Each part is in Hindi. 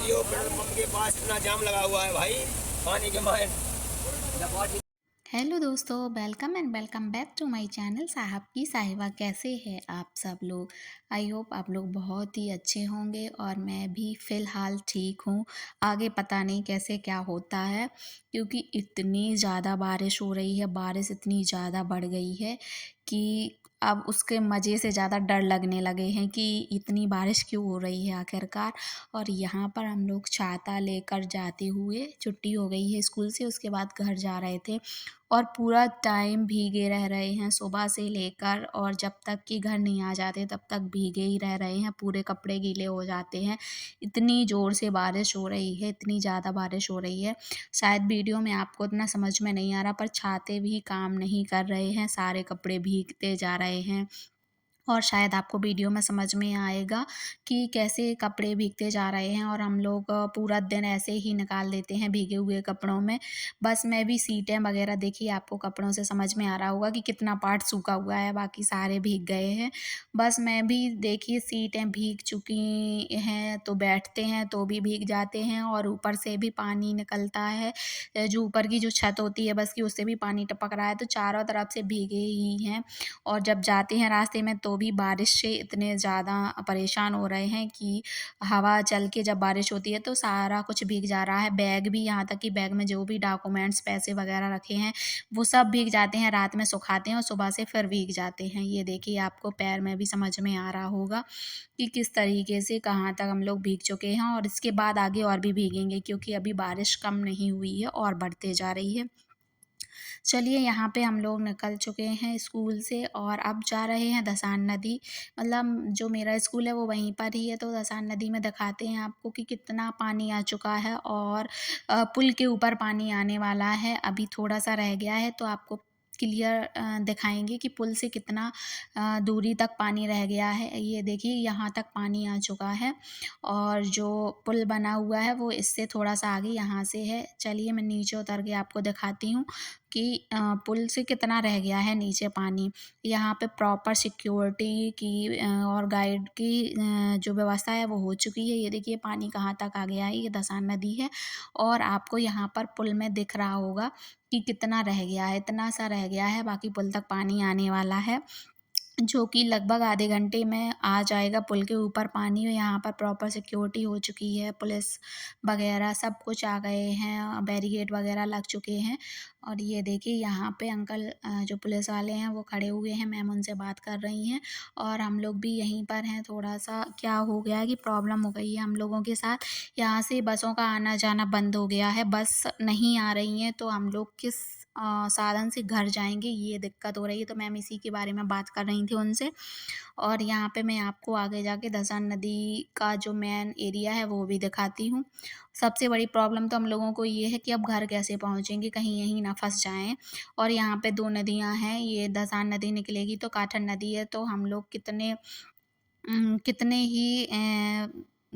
जियो पेट्रोल पंप के पास इतना जाम लगा हुआ है भाई, पानी के मारे। हेलो दोस्तों, welcome and welcome back to my channel साहब की साहिबा। कैसे हैं आप सब लोग? आई होप आप लोग बहुत ही अच्छे होंगे और मैं भी फ़िलहाल ठीक हूँ। आगे पता नहीं कैसे क्या होता है, क्योंकि इतनी ज़्यादा बारिश हो रही है, बारिश इतनी ज़्यादा बढ़ गई है कि अब उसके मज़े से ज़्यादा डर लगने लगे हैं कि इतनी बारिश क्यों हो रही है आखिरकार। और यहाँ पर हम लोग छाता लेकर जाते हुए, छुट्टी हो गई है स्कूल से, उसके बाद घर जा रहे थे और पूरा टाइम भीगे रह रहे हैं सुबह से लेकर, और जब तक कि घर नहीं आ जाते तब तक भीगे ही रह रहे हैं, पूरे कपड़े गीले हो जाते हैं। इतनी ज़ोर से बारिश हो रही है, इतनी ज़्यादा बारिश हो रही है, शायद वीडियो में आपको इतना समझ में नहीं आ रहा, पर छाते भी काम नहीं कर रहे हैं, सारे कपड़े भीगते जा रहे हैं। और शायद आपको वीडियो में समझ में आएगा कि कैसे कपड़े भीगते जा रहे हैं, और हम लोग पूरा दिन ऐसे ही निकाल देते हैं भीगे हुए कपड़ों में। बस मैं भी सीटें वगैरह, देखिए आपको कपड़ों से समझ में आ रहा होगा कि कितना पार्ट सूखा हुआ है, बाकी सारे भीग गए हैं। बस मैं भी, देखिए सीटें भीग चुकी हैं तो बैठते हैं तो भी भीग जाते हैं, और ऊपर से भी पानी निकलता है। जो ऊपर की जो छत होती है बस की, उससे भी पानी टपक रहा है, तो चारों तरफ से भीगे ही हैं। और जब जाते हैं रास्ते में तो भी बारिश से इतने ज़्यादा परेशान हो रहे हैं कि हवा चल के जब बारिश होती है तो सारा कुछ भीग जा रहा है। बैग भी, यहाँ तक कि बैग में जो भी डॉक्यूमेंट्स, पैसे वगैरह रखे हैं वो सब भीग जाते हैं। रात में सुखाते हैं और सुबह से फिर भीग जाते हैं। ये देखिए आपको पैर में भी समझ में आ रहा होगा कि किस तरीके से कहाँ तक हम लोग भीग चुके हैं, और इसके बाद आगे और भी भीगेंगे, क्योंकि अभी बारिश कम नहीं हुई है और बढ़ते जा रही है। चलिए, यहाँ पे हम लोग निकल चुके हैं स्कूल से और अब जा रहे हैं धसान नदी। मतलब जो मेरा स्कूल है वो वहीं पर ही है, तो धसान नदी में दिखाते हैं आपको कि कितना पानी आ चुका है, और पुल के ऊपर पानी आने वाला है। अभी थोड़ा-सा रह गया है, तो आपको क्लियर दिखाएँगे कि पुल से कितना दूरी तक पानी रह गया है। ये देखिए यहाँ तक पानी आ चुका है, और जो पुल बना हुआ है वो इससे थोड़ा-सा आगे यहाँ से है। चलिए, मैं नीचे उतर के आपको दिखाती हूँ कि पुल से कितना रह गया है नीचे पानी। यहाँ पे प्रॉपर सिक्योरिटी की और गाइड की जो व्यवस्था है वो हो चुकी है। ये देखिए पानी कहाँ तक आ गया है, ये धसान नदी है, और आपको यहाँ पर पुल में दिख रहा होगा कि कितना रह गया है, इतना सा रह गया है, बाकी पुल तक पानी आने वाला है। जो कि लगभग आधे घंटे में आ जाएगा पुल के ऊपर पानी। और यहाँ पर प्रॉपर सिक्योरिटी हो चुकी है, पुलिस वगैरह सब कुछ आ गए हैं, बैरिकेड वगैरह लग चुके हैं। और ये देखिए यहाँ पे अंकल जो पुलिस वाले हैं वो खड़े हुए हैं, मैम उनसे बात कर रही हैं, और हम लोग भी यहीं पर हैं। थोड़ा-सा क्या हो गया है कि प्रॉब्लम हो गई है हम लोगों के साथ, यहाँ से बसों का आना-जाना बंद हो गया है, बस नहीं आ रही हैं, तो हम लोग किस साधन से घर जाएँगे, ये दिक्कत हो रही है। तो मैम इसी के बारे में बात कर रही थी उनसे। और यहाँ पे मैं आपको आगे जाके धसान नदी का जो मेन एरिया है वो भी दिखाती हूँ। सबसे बड़ी प्रॉब्लम तो हम लोगों को ये है कि अब घर कैसे पहुँचेंगे, कहीं यहीं ना फँस जाएँ। और यहाँ पे 2 नदियाँ हैं, ये धसान नदी निकलेगी तो काठन नदी है, तो हम लोग कितने ही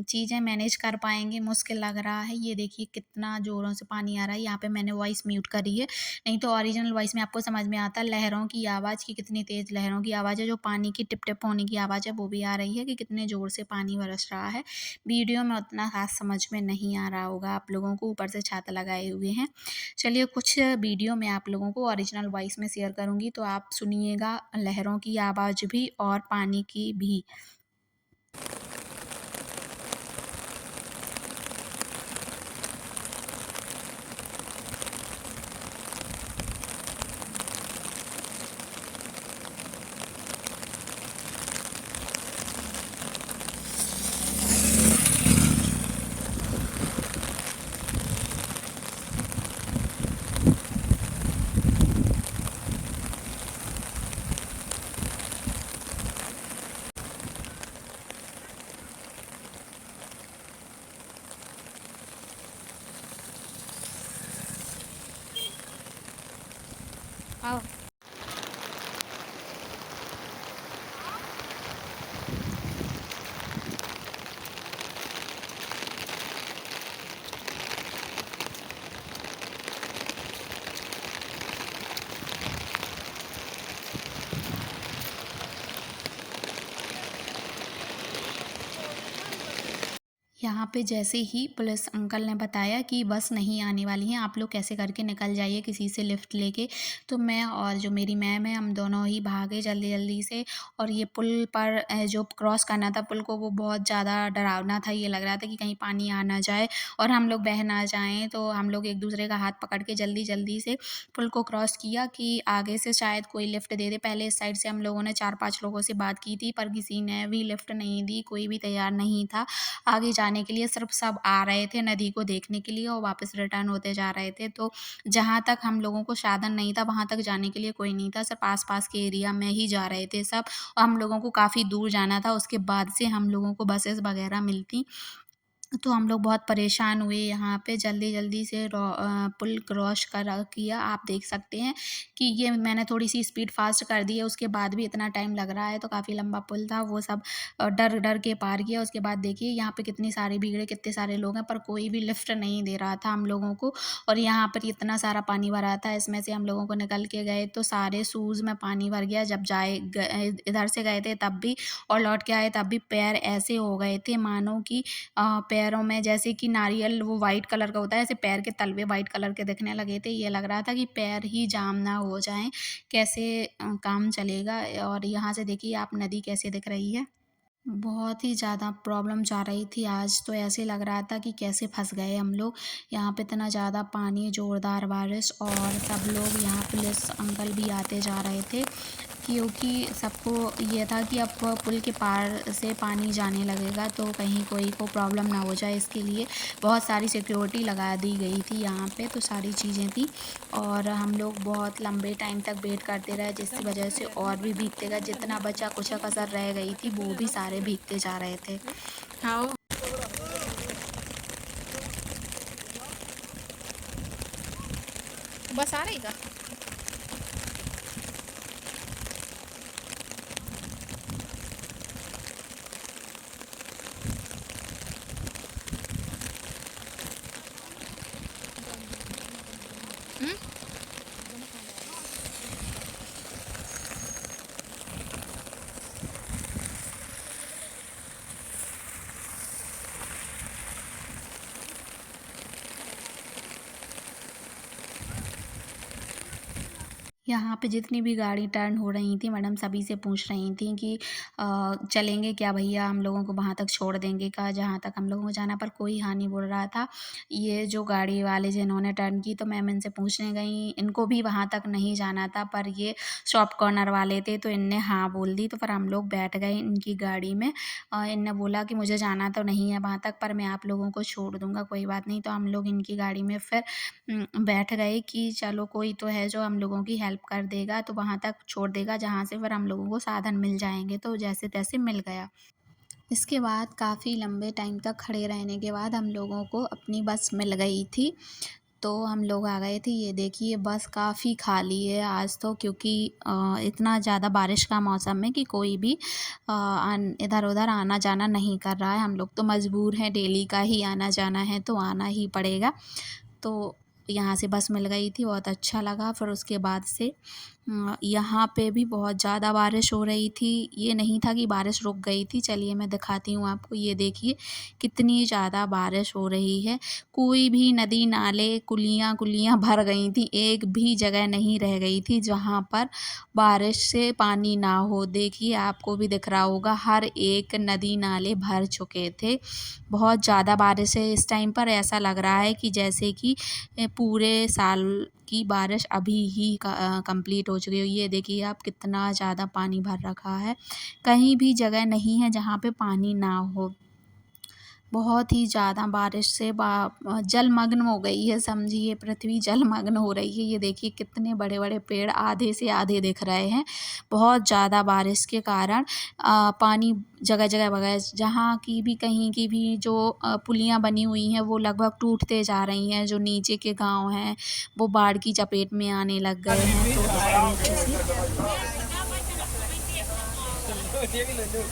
चीज़ें मैनेज कर पाएँगे, मुश्किल लग रहा है। ये देखिए कितना ज़ोरों से पानी आ रहा है। यहाँ पे मैंने वॉइस म्यूट करी है, नहीं तो ओरिजिनल वॉइस में आपको समझ में आता है लहरों की आवाज़, कि कितनी तेज़ लहरों की आवाज़ है, जो पानी की टिप-टिप होने की आवाज़ है वो भी आ रही है, कि कितने ज़ोर से पानी बरस रहा है। वीडियो में उतना ख़ास समझ में नहीं आ रहा होगा आप लोगों को, ऊपर से छाता लगाए हुए हैं। चलिए, कुछ वीडियो मैं आप लोगों को ओरिजिनल वॉइस में शेयर करूँगी, तो आप सुनिएगा लहरों की आवाज़ भी और पानी की भी। आओ। यहाँ पे जैसे ही पुलिस अंकल ने बताया कि बस नहीं आने वाली है, आप लोग कैसे करके निकल जाइए किसी से लिफ्ट लेके। तो मैं और जो मेरी मैम है, हम दोनों ही भागे जल्दी-जल्दी से। और ये पुल पर जो क्रॉस करना था पुल को, वो बहुत ज़्यादा डरावना था। ये लग रहा था कि कहीं पानी आ ना जाए और हम लोग बह ना जाएँ। तो हम लोग एक-दूसरे का हाथ पकड़ के जल्दी-जल्दी से पुल को क्रॉस किया कि आगे से शायद कोई लिफ्ट दे दे। पहले इस साइड से हम लोगों ने 4-5 लोगों से बात की थी, पर किसी ने भी लिफ्ट नहीं दी, कोई भी तैयार नहीं था आगे जाने के लिए। सिर्फ सब आ रहे थे नदी को देखने के लिए और वापस रिटर्न होते जा रहे थे। तो जहाँ तक हम लोगों को साधन नहीं था, वहाँ तक जाने के लिए कोई नहीं था, सिर्फ आस-पास के एरिया में ही जा रहे थे सब। और हम लोगों को काफ़ी दूर जाना था, उसके बाद से हम लोगों को बसेस वगैरह मिलती। तो हम लोग बहुत परेशान हुए यहाँ पे जल्दी-जल्दी से पुल क्रॉस करा किया। आप देख सकते हैं कि ये मैंने थोड़ी-सी स्पीड फ़ास्ट कर दी है, उसके बाद भी इतना टाइम लग रहा है। तो काफ़ी लंबा पुल था, वो सब डर-डर के पार किया। उसके बाद देखिए यहाँ पे कितनी सारी भीड़ है, कितने सारे लोग हैं, पर कोई भी लिफ्ट नहीं दे रहा था हम लोगों को। और यहाँ पर इतना सारा पानी भरा था, इसमें से हम लोगों को निकल के गए तो सारे शूज़ में पानी भर गया। जब इधर से गए थे तब भी और लौट के आए तब भी पैर ऐसे हो गए थे मानो कि पैरों में जैसे कि नारियल वो वाइट कलर का होता है, ऐसे पैर के तलवे वाइट कलर के दिखने लगे थे। ये लग रहा था कि पैर ही जाम ना हो जाएँ, कैसे काम चलेगा। और यहाँ से देखिए आप नदी कैसे दिख रही है। बहुत ही ज़्यादा प्रॉब्लम जा रही थी, आज तो ऐसे लग रहा था कि कैसे फँस गए हम लोग। यहाँ पे इतना ज़्यादा पानी, ज़ोरदार बारिश और सब लोग यहाँ पुलिस अंकल भी आते जा रहे थे। क्योंकि सबको ये था कि अब पुल के पार से पानी जाने लगेगा तो कहीं कोई को प्रॉब्लम ना हो जाए, इसके लिए बहुत सारी सिक्योरिटी लगा दी गई थी यहाँ पे। तो सारी चीज़ें थी और हम लोग बहुत लंबे टाइम तक वेट करते रहे, जिसकी वजह से और भी भीगते गए। जितना बचा कुचा कसर रह गई थी वो भी सारे भीगते जा रहे थे। हाँ। बस आ रही का। यहाँ पे जितनी भी गाड़ी टर्न हो रही थी मैडम सभी से पूछ रही थी कि चलेंगे क्या भैया, हम लोगों को वहाँ तक छोड़ देंगे क्या, जहाँ तक हम लोगों को जाना। पर कोई हाँ नहीं बोल रहा था। ये जो गाड़ी वाले जिन्होंने टर्न की तो मैम इनसे पूछने गई, इनको भी वहाँ तक नहीं जाना था, पर ये सॉफ्ट कॉर्नर वाले थे तो इनने हाँ बोल दी। तो फिर हम लोग बैठ गए इनकी गाड़ी में। इनने बोला कि मुझे जाना तो नहीं है वहाँ तक, पर मैं आप लोगों को छोड़ दूँगा, कोई बात नहीं। तो हम लोग इनकी गाड़ी में फिर बैठ गए कि चलो कोई तो है जो हम लोगों की हेल्प कर देगा, तो वहाँ तक छोड़ देगा जहाँ से फिर हम लोगों को साधन मिल जाएँगे। तो जैसे-तैसे मिल गया। इसके बाद काफ़ी लंबे टाइम तक खड़े रहने के बाद हम लोगों को अपनी बस मिल गई थी। तो हम लोग आ गए थे। ये देखिए बस काफ़ी खाली है आज तो, क्योंकि इतना ज़्यादा बारिश का मौसम है कि कोई भी इधर-उधर आना-जाना नहीं कर रहा है। हम लोग तो मजबूर हैं, डेली का ही आना-जाना है तो आना ही पड़ेगा। तो यहाँ से बस मिल गई थी, बहुत अच्छा लगा। फिर उसके बाद से यहाँ पे भी बहुत ज़्यादा बारिश हो रही थी। ये नहीं था कि बारिश रुक गई थी। चलिए मैं दिखाती हूँ आपको। ये देखिए कितनी ज़्यादा बारिश हो रही है। कोई भी नदी, नाले, कुलियाँ भर गई थी। एक भी जगह नहीं रह गई थी जहाँ पर बारिश से पानी ना हो। देखिए आपको भी दिख रहा होगा, हर एक नदी, नाले भर चुके थे। बहुत ज़्यादा बारिश है इस टाइम पर। ऐसा लग रहा है कि जैसे कि पूरे साल की बारिश अभी ही कंप्लीट हो चुकी है। ये देखिए आप कितना ज़्यादा पानी भर रखा है। कहीं भी जगह नहीं है जहाँ पे पानी ना हो। बहुत ही ज़्यादा बारिश से जलमग्न हो गई है, समझिए पृथ्वी जलमग्न हो रही है। ये देखिए कितने बड़े-बड़े पेड़ आधे से आधे दिख रहे हैं। बहुत ज़्यादा बारिश के कारण पानी जगह-जगह बगैर जहाँ की भी कहीं की भी जो पुलियाँ बनी हुई हैं वो लगभग टूटते जा रही हैं। जो नीचे के गाँव हैं वो बाढ़ की चपेट में आने लग गए हैं। तो इस तरीके से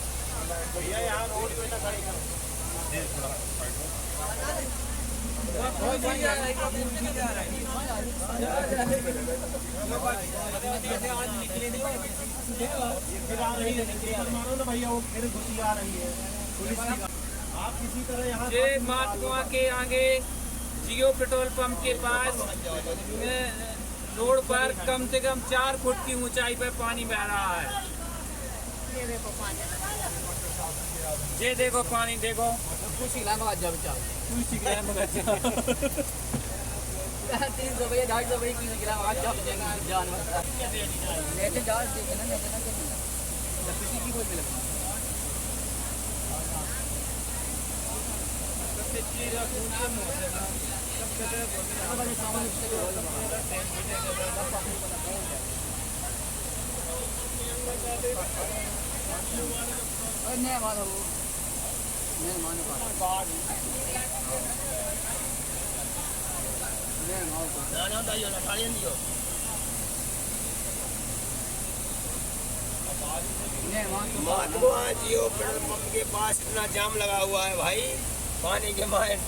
ये महात्मा के आगे जियो पेट्रोल पंप के पास रोड पर कम से कम 4 फुट की ऊंचाई पर पानी बह रहा है। ये देखो पानी देखो, कुछ ही लगा जब चाह 300 रुपये 250 रुपये की निकला आज जब जानवर लेके जा देखना किसी की कोई मिला महात्मा जियो पेट्रोल पंप के पास इतना जाम लगा हुआ है भाई, पानी के मारे।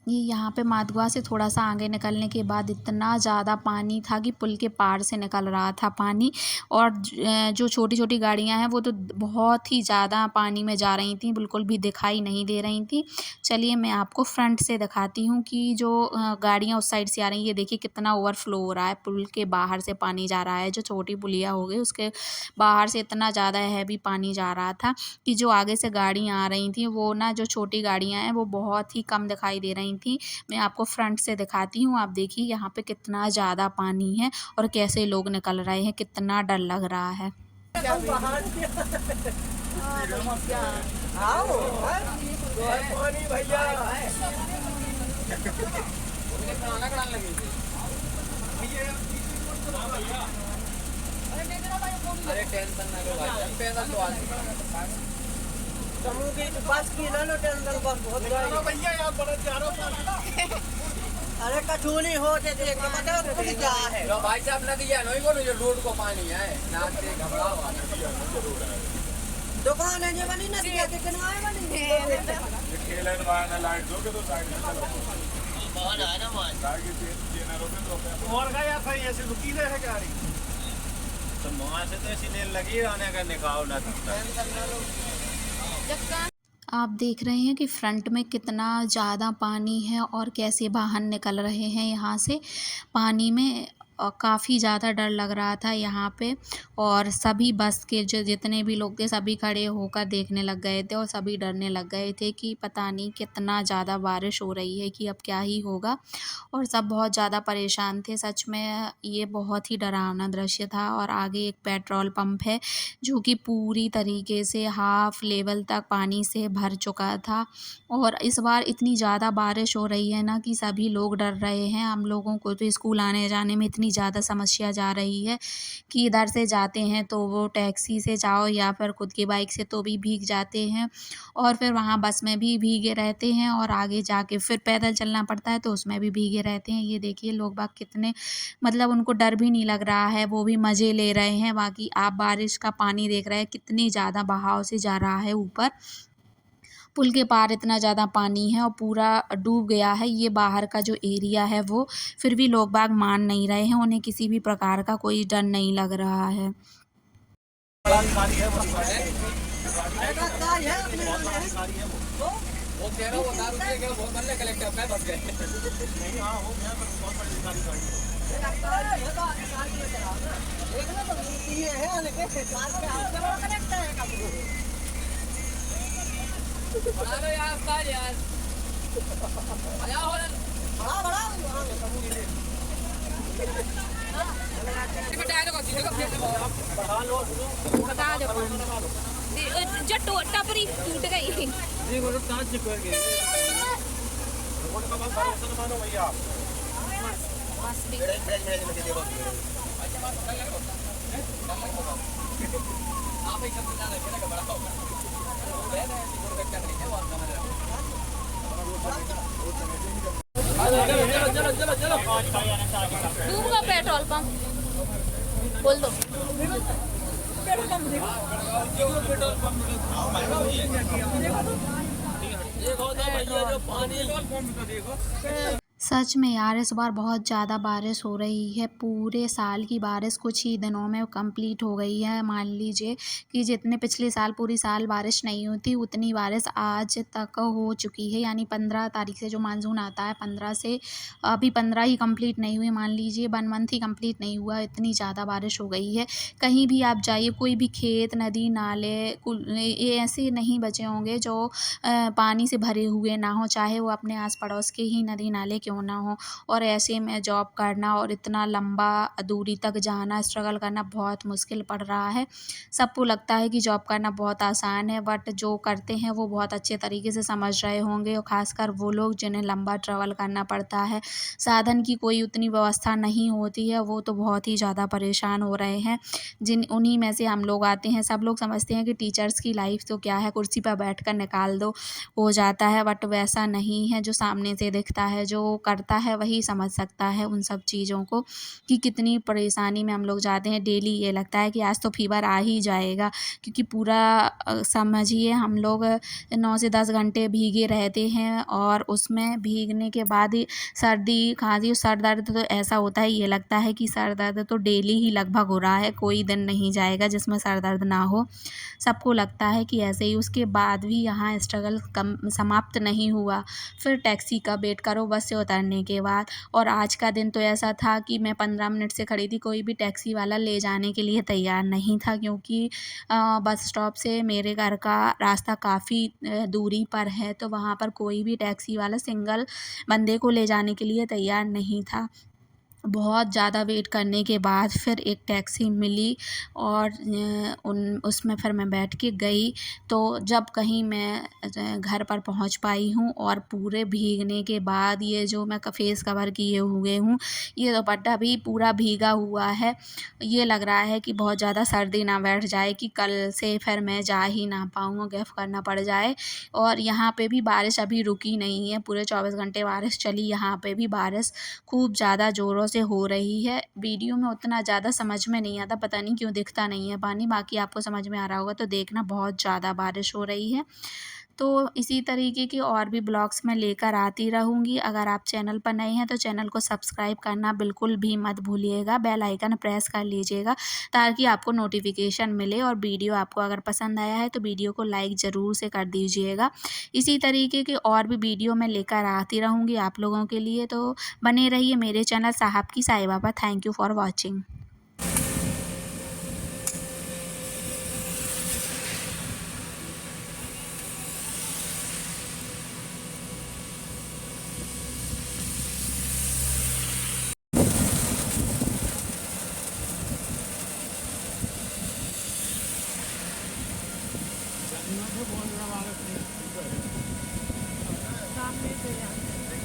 ये यहाँ पे माधवा से थोड़ा सा आगे निकलने के बाद इतना ज़्यादा पानी था कि पुल के पार से निकल रहा था पानी। और जो छोटी छोटी गाड़ियाँ हैं वो तो बहुत ही ज़्यादा पानी में जा रही थी, बिल्कुल भी दिखाई नहीं दे रही थी। चलिए मैं आपको फ्रंट से दिखाती हूँ कि जो गाड़ियाँ उस साइड से आ रही हैं। ये देखिए कितना ओवरफ्लो हो रहा है, पुल के बाहर से पानी जा रहा है। जो छोटी पुलिया हो गई उसके बाहर से इतना ज़्यादा हैवी पानी जा रहा था कि जो आगे से गाड़ियाँ आ रही थी वो ना, जो छोटी गाड़ियाँ हैं वो बहुत ही कम दिखाई दे रही थी। मैं आपको फ्रंट से दिखाती हूँ। आप देखिए यहाँ पे कितना ज़्यादा पानी है और कैसे लोग निकल रहे हैं, कितना डर लग रहा है। अरे टेंशन ना लो भाई, पैदल तो आज समूह की बस की ना लो टेंशन बस बहुत भैया यार बड़ा चारों अरे कछूनी होते थे बताओ खुद क्या है। तो भाई साहब नदी है नहीं को जो रोड को पानी है ना से घबराओ दुकान है जो बनी ना दिया के किनारे बनी खेलन वाला लाइट दो के तो साइड में चलो बहाना है ना मान आगे चेना रोके तो और का यार सही ऐसे रुकी रहे है गाड़ी तो वहां से तो ऐसी लेन लगी रहने का निकाल ना आप देख रहे हैं कि फ्रंट में कितना ज़्यादा पानी है और कैसे वाहन निकल रहे हैं यहाँ से पानी में। काफ़ी ज़्यादा डर लग रहा था यहाँ पे। और सभी बस के जो जितने भी लोग थे सभी खड़े होकर देखने लग गए थे और सभी डरने लग गए थे कि पता नहीं कितना ज़्यादा बारिश हो रही है कि अब क्या ही होगा। और सब बहुत ज़्यादा परेशान थे। सच में ये बहुत ही डरावना दृश्य था। और आगे एक पेट्रोल पंप है जो कि पूरी तरीके से हाफ लेवल तक पानी से भर चुका था। और इस बार इतनी ज़्यादा बारिश हो रही है ना कि सभी लोग डर रहे हैं। हम लोगों को तो स्कूल आने जाने में इतनी ज़्यादा समस्या जा रही है कि इधर से जाते हैं तो वो टैक्सी से जाओ या फिर खुद की बाइक से तो भी भीग जाते हैं। और फिर वहाँ बस में भी भीगे रहते हैं और आगे जाके फिर पैदल चलना पड़ता है तो उसमें भी भीगे रहते हैं। ये देखिए लोग बाग कितने, मतलब उनको डर भी नहीं लग रहा है, वो भी मज़े ले रहे हैं। बाकी आप बारिश का पानी देख रहे हैं कितनी ज़्यादा बहाव से जा रहा है ऊपर। पुल के पार इतना ज़्यादा पानी है और पूरा डूब गया है ये बाहर का जो एरिया है वो। फिर भी लोग बाग मान नहीं रहे हैं, उन्हें किसी भी प्रकार का कोई डर नहीं लग रहा है। वो कह रहा वो दारू के क्या बहुत बल्ले कलेक्टर पे बस गए नहीं हां हो गया पर बहुत बड़ी गाड़ी ये है लेकिन साथ में आपसे बड़ा कनेक्ट है कब बना लो यार उस्ताद यार आया हो बड़ा बड़ा बेटा आया को सीधे को बढ़ा लो बता दो टपरी टूट गई। देखो तो ताज चिपक गई। रोड का बस भरोसा न मानो भैया आप। दूंगा पेट्रोल पंप बोल दो। सच में यार इस बार बहुत ज़्यादा बारिश हो रही है। पूरे साल की बारिश कुछ ही दिनों में कंप्लीट हो गई है। मान लीजिए कि जितने पिछले साल पूरी साल बारिश नहीं होती उतनी बारिश आज तक हो चुकी है। यानी 15 तारीख से जो मानसून आता है 15 से अभी 15 ही कंप्लीट नहीं हुई, मान लीजिए 1 मंथ ही कंप्लीट नहीं हुआ, इतनी ज़्यादा बारिश हो गई है। कहीं भी आप जाइए कोई भी खेत नदी नाले ये ऐसे नहीं बचे होंगे जो पानी से भरे हुए ना हो, चाहे वो अपने आस पड़ोस के ही नदी नाले क्यों ना हो। और ऐसे में जॉब करना और इतना लंबा दूरी तक जाना स्ट्रगल करना बहुत मुश्किल पड़ रहा है। सबको लगता है कि जॉब करना बहुत आसान है, बट जो करते हैं वो बहुत अच्छे तरीके से समझ रहे होंगे, और ख़ासकर वो लोग जिन्हें लंबा ट्रैवल करना पड़ता है, साधन की कोई उतनी व्यवस्था नहीं होती है, वो तो बहुत ही ज़्यादा परेशान हो रहे हैं। उन्हीं में से हम लोग आते हैं। सब लोग समझते हैं कि टीचर्स की लाइफ तो क्या है, कुर्सी पर बैठ कर निकाल दो हो जाता है, बट वैसा नहीं है। जो सामने से दिखता है, जो करता है वही समझ सकता है उन सब चीज़ों को कि कितनी परेशानी में हम लोग जाते हैं। डेली ये लगता है कि आज तो फीवर आ ही जाएगा, क्योंकि पूरा समझिए हम लोग 9 से 10 घंटे भीगे रहते हैं, और उसमें भीगने के बाद ही सर्दी खांसी सर दर्द तो ऐसा होता है, ये लगता है कि सर दर्द तो डेली ही लगभग हो रहा है, कोई दिन नहीं जाएगा जिसमें सर दर्द ना हो। सबको लगता है कि ऐसे ही। उसके बाद भी यहाँ स्ट्रगल कम समाप्त नहीं हुआ। फिर टैक्सी का वेट करो बस से उतरने के बाद। और आज का दिन तो ऐसा था कि मैं 15 मिनट से खड़ी थी, कोई भी टैक्सी वाला ले जाने के लिए तैयार नहीं था, क्योंकि बस स्टॉप से मेरे घर का रास्ता काफ़ी दूरी पर है, तो वहाँ पर कोई भी टैक्सी वाला सिंगल बंदे को ले जाने के लिए तैयार नहीं था। बहुत ज़्यादा वेट करने के बाद फिर एक टैक्सी मिली, और उसमें फिर मैं बैठ के गई। तो जब कहीं मैं घर पर पहुंच पाई हूं, और पूरे भीगने के बाद ये जो मैं फेस कवर किए हुए हूँ, ये दुपट्टा भी पूरा भीगा हुआ है। ये लग रहा है कि बहुत ज़्यादा सर्दी ना बैठ जाए, कि कल से फिर मैं जा ही ना पाऊँ, गिफ्ट करना पड़ जाए। और यहाँ पे भी बारिश अभी रुकी नहीं है, पूरे 24 घंटे बारिश चली। यहाँ पे भी बारिश खूब ज़्यादा ज़ोरों से हो रही है। वीडियो में उतना ज़्यादा समझ में नहीं आता, पता नहीं क्यों दिखता नहीं है पानी, बाकी आपको समझ में आ रहा होगा तो देखना, बहुत ज़्यादा बारिश हो रही है। तो इसी तरीके की और भी ब्लॉग्स मैं लेकर आती रहूँगी। अगर आप चैनल पर नए हैं तो चैनल को सब्सक्राइब करना बिल्कुल भी मत भूलिएगा, बेल आइकन प्रेस कर लीजिएगा ताकि आपको नोटिफिकेशन मिले। और वीडियो आपको अगर पसंद आया है तो वीडियो को लाइक ज़रूर से कर दीजिएगा। इसी तरीके के और भी वीडियो मैं लेकर आती रहूँगी आप लोगों के लिए, तो बने रहिए मेरे चैनल साहब की साहिबा पर। Thank you for watching.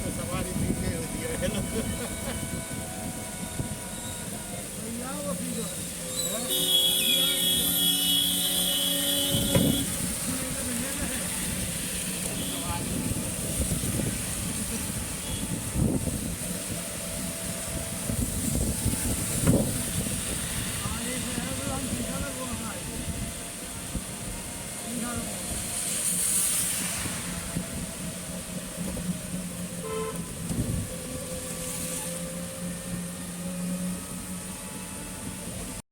सवारी पीछे होती है।